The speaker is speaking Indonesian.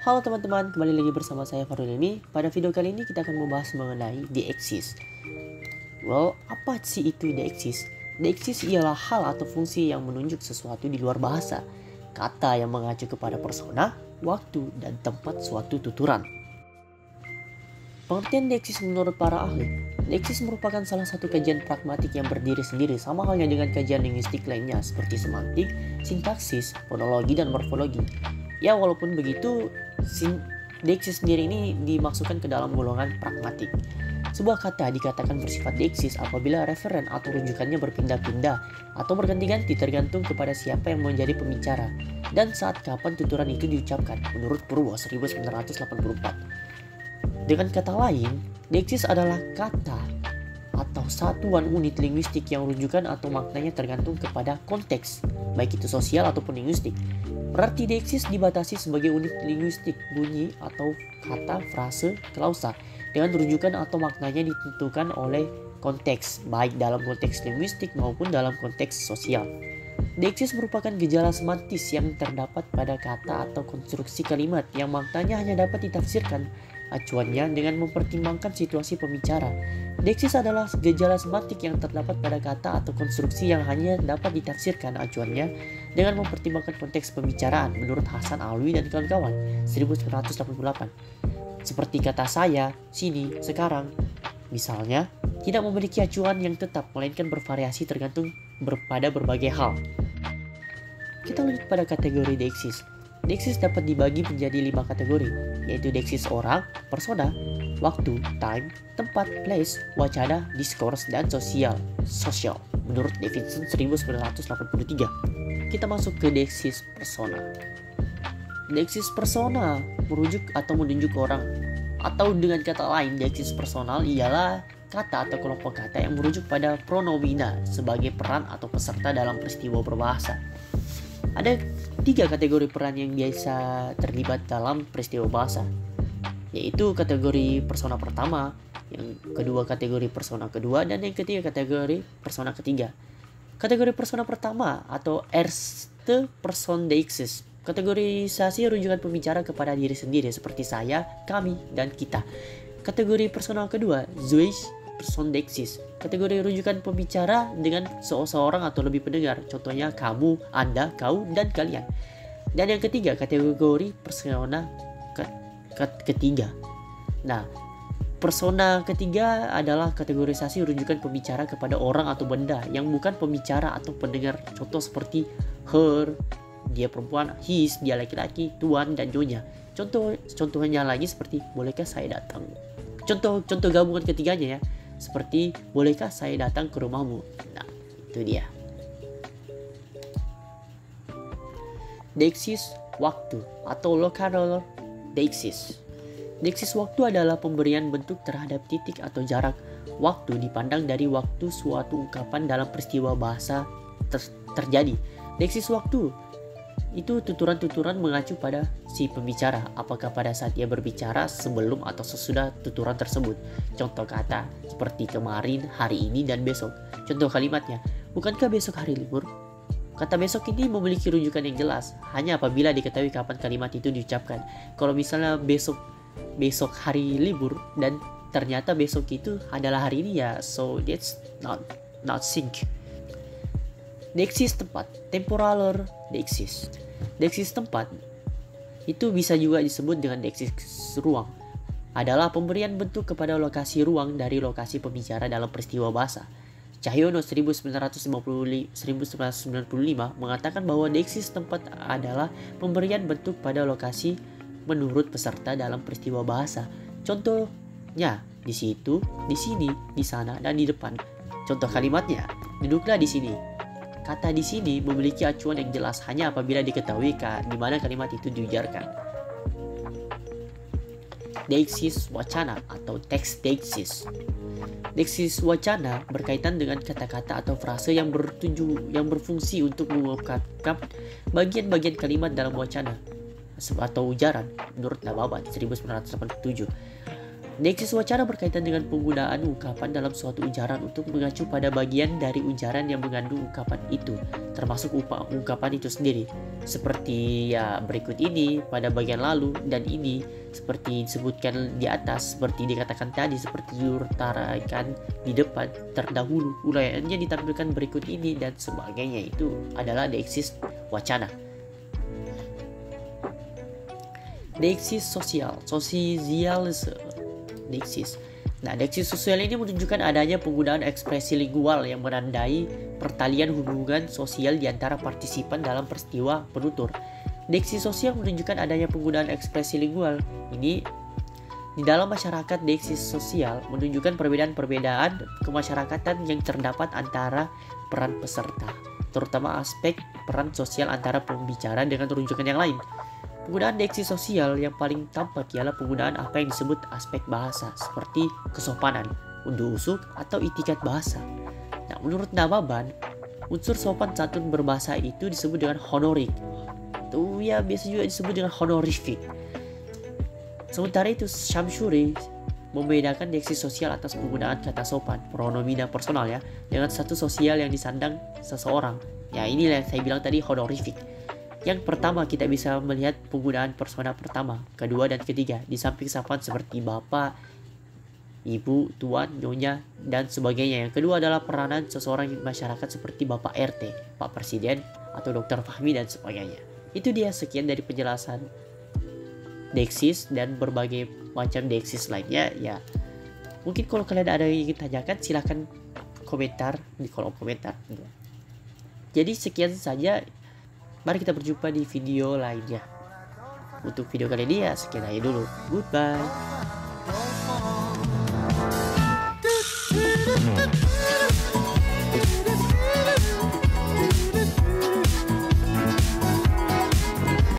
Halo teman-teman, kembali lagi bersama saya Farul ini. Pada video kali ini kita akan membahas mengenai deiksis. Well, apa sih itu deiksis? Deiksis ialah hal atau fungsi yang menunjuk sesuatu di luar bahasa. Kata yang mengacu kepada persona, waktu, dan tempat suatu tuturan. Pengertian deiksis menurut para ahli. Deiksis merupakan salah satu kajian pragmatik yang berdiri sendiri, sama halnya dengan kajian linguistik lainnya seperti semantik, sintaksis, fonologi, dan morfologi. Ya, walaupun begitu, deiksis sendiri ini dimasukkan ke dalam golongan pragmatik. Sebuah kata dikatakan bersifat deiksis apabila referen atau rujukannya berpindah-pindah atau berganti-ganti tergantung kepada siapa yang menjadi pembicara dan saat kapan tuturan itu diucapkan, menurut Purwo 1984. Dengan kata lain, deiksis adalah kata atau satuan unit linguistik yang rujukan atau maknanya tergantung kepada konteks, baik itu sosial ataupun linguistik. Berarti deiksis dibatasi sebagai unit linguistik bunyi atau kata, frase, klausa dengan rujukan atau maknanya ditentukan oleh konteks, baik dalam konteks linguistik maupun dalam konteks sosial. Deiksis merupakan gejala semantis yang terdapat pada kata atau konstruksi kalimat yang maknanya hanya dapat ditafsirkan acuannya dengan mempertimbangkan situasi pembicara. Deiksis adalah gejala semantik yang terdapat pada kata atau konstruksi yang hanya dapat ditafsirkan acuannya dengan mempertimbangkan konteks pembicaraan, menurut Hasan Alwi dan kawan-kawan 1988. Seperti kata saya, sini, sekarang. Misalnya, tidak memiliki acuan yang tetap, melainkan bervariasi tergantung pada berbagai hal. Kita lanjut pada kategori deiksis. Deiksis dapat dibagi menjadi 5 kategori, yaitu deiksis orang, persona, waktu, time, tempat, place, wacana, discourse, dan social, menurut Davidson 1983. Kita masuk ke deiksis persona. Deiksis persona merujuk atau menunjuk orang, atau dengan kata lain, deiksis personal ialah kata atau kelompok kata yang merujuk pada pronomina sebagai peran atau peserta dalam peristiwa berbahasa. Ada 3 kategori peran yang biasa terlibat dalam peristiwa bahasa, yaitu kategori persona pertama, yang kedua kategori persona kedua, dan yang ketiga kategori persona ketiga. Kategori persona pertama atau erste person deiksis, kategorisasi rujukan pembicara kepada diri sendiri seperti saya, kami, dan kita. Kategori persona kedua, Zweis person deiksis, kategori rujukan pembicara dengan seseorang atau lebih pendengar, contohnya kamu, anda, kau, dan kalian. Dan yang ketiga, kategori persona ketiga. Nah, persona ketiga adalah kategorisasi rujukan pembicara kepada orang atau benda yang bukan pembicara atau pendengar, contoh seperti her, dia perempuan, his, dia laki-laki, tuan, dan nyonya. Contohnya lagi seperti bolehkah saya datang. Contoh gabungan ketiganya ya, seperti bolehkah saya datang ke rumahmu. Nah, itu dia. Deiksis waktu atau local deiksis. Deiksis waktu adalah pemberian bentuk terhadap titik atau jarak waktu dipandang dari waktu suatu ungkapan dalam peristiwa bahasa terjadi. Deiksis waktu itu tuturan-tuturan mengacu pada si pembicara, apakah pada saat dia berbicara, sebelum atau sesudah tuturan tersebut. Contoh kata seperti kemarin, hari ini, dan besok. Contoh kalimatnya, bukankah besok hari libur? Kata besok ini memiliki rujukan yang jelas hanya apabila diketahui kapan kalimat itu diucapkan. Kalau misalnya besok hari libur dan ternyata besok itu adalah hari ini, ya so that's not sync. Deiksis tempat, temporaler deiksis. Deiksis tempat itu bisa juga disebut dengan deiksis ruang, adalah pemberian bentuk kepada lokasi ruang dari lokasi pembicara dalam peristiwa bahasa. Cahyono 1995 mengatakan bahwa deiksis tempat adalah pemberian bentuk pada lokasi menurut peserta dalam peristiwa bahasa. Contohnya di situ, di sini, di sana, dan di depan. Contoh kalimatnya, duduklah di sini. Kata di sini memiliki acuan yang jelas hanya apabila diketahui di mana kalimat itu diujarkan. Deiksis wacana atau teks deiksis. Deiksis wacana berkaitan dengan kata-kata atau frase yang berfungsi untuk mengungkapkan bagian-bagian kalimat dalam wacana atau ujaran, menurut Nababat 1987. Deiksis wacana berkaitan dengan penggunaan ungkapan dalam suatu ujaran untuk mengacu pada bagian dari ujaran yang mengandung ungkapan itu, termasuk ungkapan itu sendiri. Seperti ya berikut ini pada bagian lalu dan ini seperti disebutkan di atas, seperti dikatakan tadi, seperti diutarakan di depan terdahulu, uraiannya ditampilkan berikut ini dan sebagainya. Itu adalah deiksis wacana. Deiksis sosial, sosialisme. Deiksis. Nah, deiksis sosial ini menunjukkan adanya penggunaan ekspresi lingual yang menandai pertalian hubungan sosial di antara partisipan dalam peristiwa penutur. Deiksis sosial menunjukkan adanya penggunaan ekspresi lingual ini di dalam masyarakat. Deiksis sosial menunjukkan perbedaan-perbedaan kemasyarakatan yang terdapat antara peran peserta, terutama aspek peran sosial antara pembicara dengan rujukan yang lain. Penggunaan deiksis sosial yang paling tampak ialah penggunaan apa yang disebut aspek bahasa, seperti kesopanan, unduh usuk, atau itikat bahasa. Nah, menurut Nababan, unsur sopan santun berbahasa itu disebut dengan honorik. Itu ya biasa juga disebut dengan honorific. Sementara itu, Syamsuri membedakan deiksis sosial atas penggunaan kata sopan, pronomina personal ya, dengan status sosial yang disandang seseorang. Ya, inilah yang saya bilang tadi, honorific. Yang pertama, kita bisa melihat penggunaan persona pertama, kedua, dan ketiga, di samping sapaan seperti bapak, ibu, tuan, nyonya, dan sebagainya. Yang kedua adalah peranan seseorang di masyarakat seperti bapak RT, pak presiden, atau dokter Fahmi, dan sebagainya. Itu dia sekian dari penjelasan deiksis dan berbagai macam deiksis lainnya. Ya, mungkin kalau kalian ada yang ingin tanyakan, silahkan komentar di kolom komentar. Jadi sekian saja. Mari kita berjumpa di video lainnya. Untuk video kali ini ya sekian aja dulu. Goodbye.